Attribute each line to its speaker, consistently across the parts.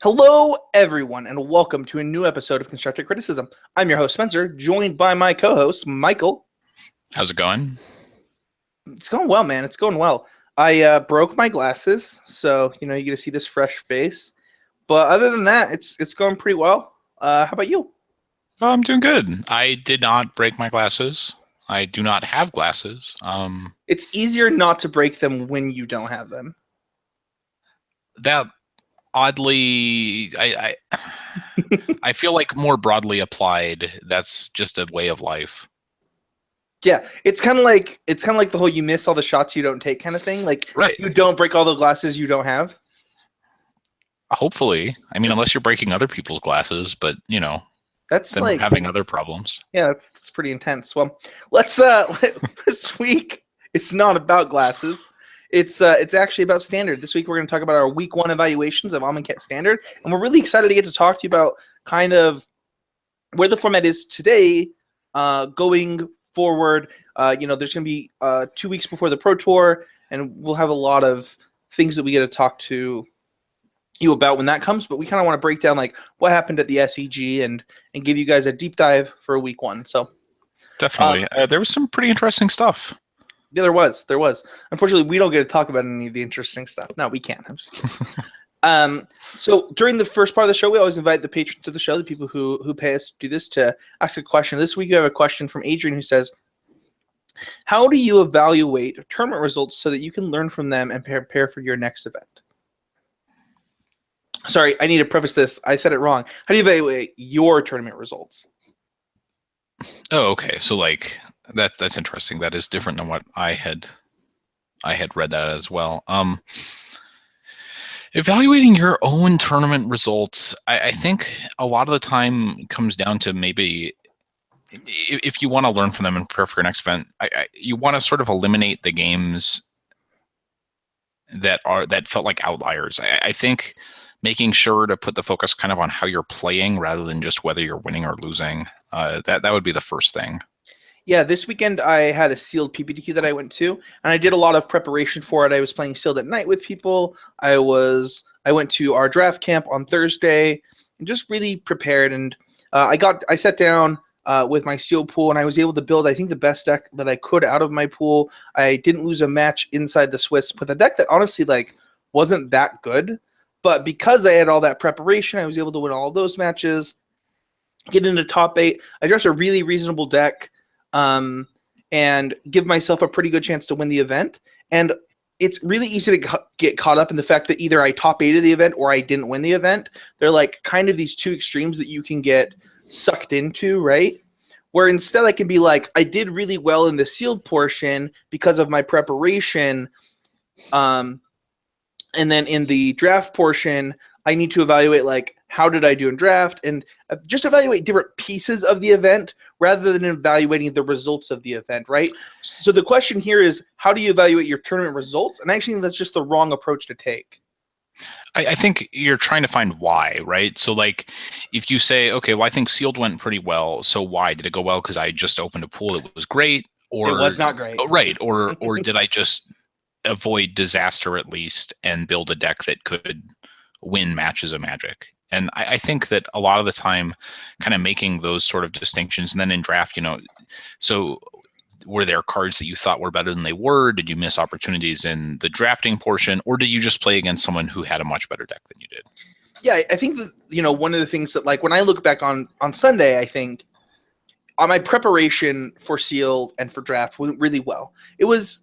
Speaker 1: Hello, everyone, and welcome to a new episode of Constructive Criticism. I'm your host, Spencer, joined by my co-host, Michael.
Speaker 2: How's it going?
Speaker 1: It's going well, man. It's going well. I broke my glasses, so you get to see this fresh face. But other than that, it's going pretty well. How about you?
Speaker 2: Oh, I'm doing good. I did not break my glasses. I do not have glasses.
Speaker 1: It's easier not to break them when you don't have them.
Speaker 2: That oddly, I feel like more broadly applied, that's just a way of life.
Speaker 1: Yeah, it's kind of like the whole "you miss all the shots you don't take" kind of thing. Like,
Speaker 2: right.
Speaker 1: You don't break all the glasses you don't have.
Speaker 2: Hopefully, I mean, unless you're breaking other people's glasses, but
Speaker 1: That's
Speaker 2: then
Speaker 1: like
Speaker 2: we're having other problems.
Speaker 1: Yeah, that's pretty intense. Well, let's this week it's not about glasses. It's actually about Standard. This week we're going to talk about our week 1 evaluations of Amonkhet Standard, and we're really excited to get to talk to you about kind of where the format is today, going forward. There's going to be 2 weeks before the Pro Tour, and we'll have a lot of things that we get to talk to you about when that comes, but we kind of want to break down like what happened at the SEG and give you guys a deep dive for a week 1. So
Speaker 2: definitely, there was some pretty interesting stuff.
Speaker 1: Yeah, there was. Unfortunately, we don't get to talk about any of the interesting stuff. No, we can't. I'm just kidding. So during the first part of the show, we always invite the patrons of the show, the people who pay us to do this, to ask a question. This week, we have a question from Adrian who says, "How do you evaluate tournament results so that you can learn from them and prepare for your next event?" Sorry, I need to preface this. I said it wrong. How do you evaluate your tournament results?
Speaker 2: Oh, okay. So like that's interesting. That is different than what I had read that as well. Evaluating your own tournament results, I think a lot of the time comes down to maybe if you want to learn from them and prepare for your next event, you want to sort of eliminate the games that felt like outliers. I think making sure to put the focus kind of on how you're playing rather than just whether you're winning or losing. That would be the first thing.
Speaker 1: Yeah, this weekend I had a sealed PPTQ that I went to, and I did a lot of preparation for it. I was playing sealed at night with people. I went to our draft camp on Thursday and just really prepared. And I sat down with my sealed pool, and I was able to build, I think, the best deck that I could out of my pool. I didn't lose a match inside the Swiss with a deck that honestly wasn't that good. But because I had all that preparation, I was able to win all those matches, get into top 8. I dressed a really reasonable deck, and give myself a pretty good chance to win the event. And it's really easy to get caught up in the fact that either I top 8'd the event or I didn't win the event. They're like kind of these two extremes that you can get sucked into, right? Where instead I can be like, I did really well in the sealed portion because of my preparation. And then in the draft portion, I need to evaluate like, how did I do in draft, and just evaluate different pieces of the event rather than evaluating the results of the event, right? So the question here is, how do you evaluate your tournament results? And actually, that's just the wrong approach to take.
Speaker 2: I think you're trying to find why, right? So like if you say, okay, well, I think sealed went pretty well. So why? Did it go well because I just opened a pool that was great? Or
Speaker 1: it was not great.
Speaker 2: Oh, right. Or did I just avoid disaster at least and build a deck that could win matches of Magic? And I think that a lot of the time kind of making those sort of distinctions, and then in draft, so were there cards that you thought were better than they were? Did you miss opportunities in the drafting portion, or did you just play against someone who had a much better deck than you did?
Speaker 1: Yeah, I think that, one of the things that, like, when I look back on Sunday, I think on my preparation for sealed and for draft went really well. It was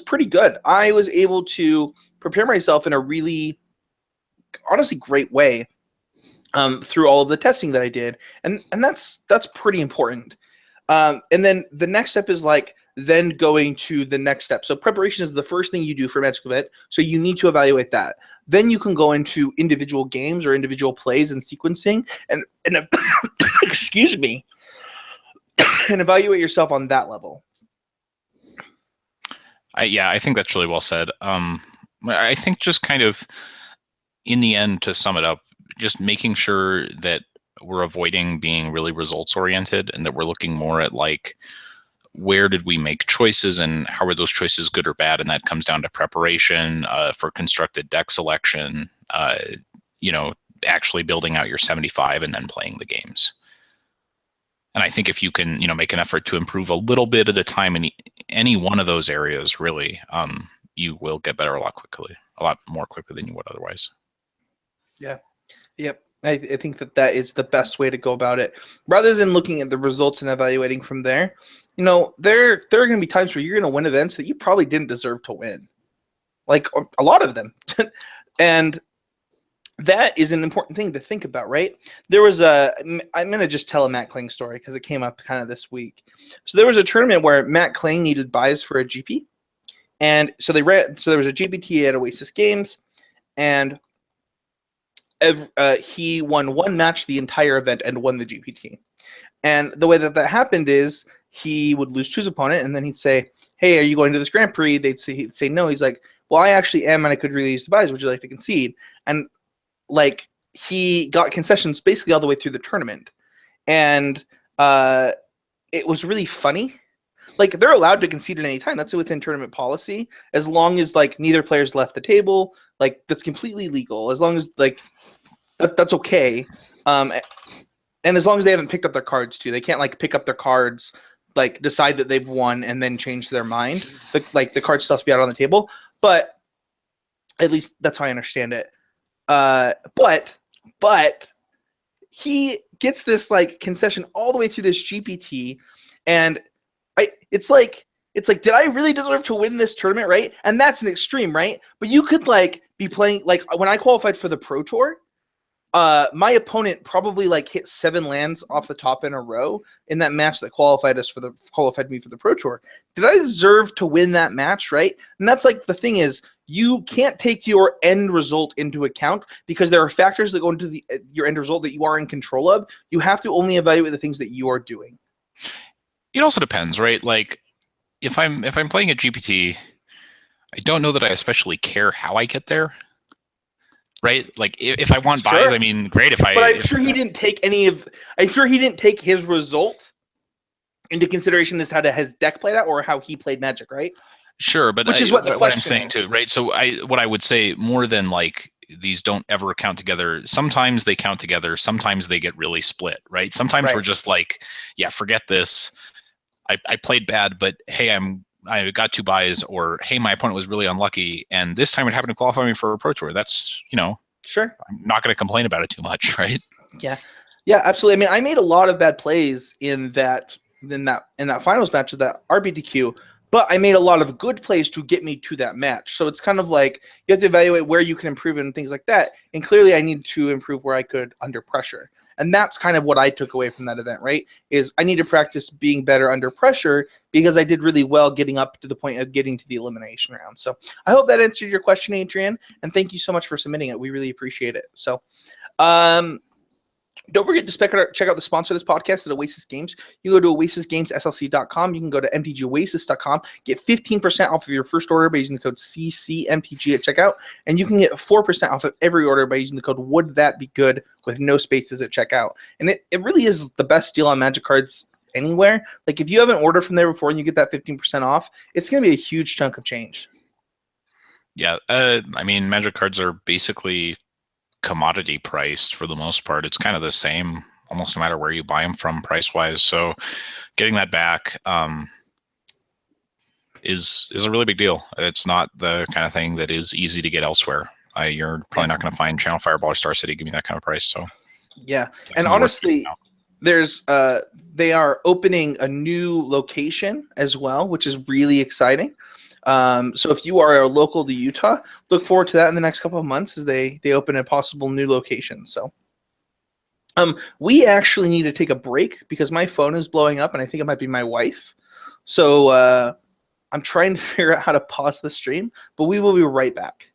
Speaker 1: pretty good. I was able to prepare myself in a really, honestly, great way. Through all of the testing that I did, and that's pretty important. And then the next step is then going to the next step. So preparation is the first thing you do for Magic event, so you need to evaluate that. Then you can go into individual games or individual plays and sequencing, and excuse me, and evaluate yourself on that level.
Speaker 2: I think that's really well said. I think just kind of in the end, to sum it up, just making sure that we're avoiding being really results oriented and that we're looking more at like, where did we make choices and how are those choices good or bad? And that comes down to preparation for constructed deck selection, actually building out your 75 and then playing the games. And I think if you can, make an effort to improve a little bit at a time in any one of those areas, really, you will get better a lot more quickly than you would otherwise.
Speaker 1: Yeah. Yep. I think that is the best way to go about it. Rather than looking at the results and evaluating from there, there are going to be times where you're going to win events that you probably didn't deserve to win. Like a lot of them. And that is an important thing to think about, right? There was I'm going to just tell a Matt Kling story because it came up kind of this week. So there was a tournament where Matt Kling needed buys for a GP. And so there was a GPT at Oasis Games, and he won one match the entire event and won the GPT. And the way that happened is he would lose to his opponent, and then he'd say, "Hey, are you going to this Grand Prix?" He'd say no. He's like, "Well, I actually am, and I could really use the buys. Would you like to concede?" And like he got concessions basically all the way through the tournament, and it was really funny. Like they're allowed to concede at any time. That's within tournament policy, as long as like neither player's left the table. Like that's completely legal. As long as like that's okay. And as long as they haven't picked up their cards too, they can't like pick up their cards, like decide that they've won and then change their mind. The cards still have to be out on the table. But at least that's how I understand it. But he gets this like concession all the way through this GPT, and it's like, did I really deserve to win this tournament, right? And that's an extreme, right? But you could like be playing like when I qualified for the Pro Tour, my opponent probably like hit 7 lands off the top in a row in that match that qualified me for the Pro Tour. Did I deserve to win that match, right? And that's like the thing is, you can't take your end result into account because there are factors that go into your end result that you are in control of. You have to only evaluate the things that you are doing.
Speaker 2: It also depends, right? Like if I'm playing a GPT, I don't know that I especially care how I get there. Right? Like if I want buys,
Speaker 1: Sure.
Speaker 2: I mean, great.
Speaker 1: But I'm sure he didn't take his result into consideration as how his deck played out or how he played Magic, right?
Speaker 2: Sure, but
Speaker 1: which is what the question
Speaker 2: I'm saying
Speaker 1: is.
Speaker 2: too, right? So what I would say more than like these don't ever count together. Sometimes they count together. Sometimes they get really split, right? Sometimes we're just like, yeah, forget this. I played bad, but hey, I got 2 buys, or hey, my opponent was really unlucky, and this time it happened to qualify me for a Pro Tour. That's
Speaker 1: sure.
Speaker 2: I'm not going to complain about it too much, right?
Speaker 1: Yeah, absolutely. I mean, I made a lot of bad plays in that finals match of that RBDQ, but I made a lot of good plays to get me to that match. So it's kind of like you have to evaluate where you can improve and things like that. And clearly, I need to improve where I could under pressure. And that's kind of what I took away from that event, right? Is I need to practice being better under pressure because I did really well getting up to the point of getting to the elimination round. So I hope that answered your question, Adrian. And thank you so much for submitting it. We really appreciate it. So don't forget to check out the sponsor of this podcast at Oasis Games. You go to oasisgamesslc.com. You can go to mtgoasis.com. Get 15% off of your first order by using the code CCMTG at checkout. And you can get 4% off of every order by using the code Would That Be Good with no spaces at checkout. And it really is the best deal on Magic cards anywhere. Like if you haven't ordered from there before and you get that 15% off, it's going to be a huge chunk of change.
Speaker 2: Yeah. I mean, Magic cards are basically commodity priced for the most part. It's kind of the same almost no matter where you buy them from price wise. So getting that back is a really big deal. It's not the kind of thing that is easy to get elsewhere. You're probably not going to find Channel Fireball or Star City give me that kind of price. So
Speaker 1: yeah, and honestly, there's they are opening a new location as well, which is really exciting. So if you are local to Utah, look forward to that in the next couple of months as they open a possible new location. So we actually need to take a break because my phone is blowing up and I think it might be my wife. So I'm trying to figure out how to pause the stream, but we will be right back.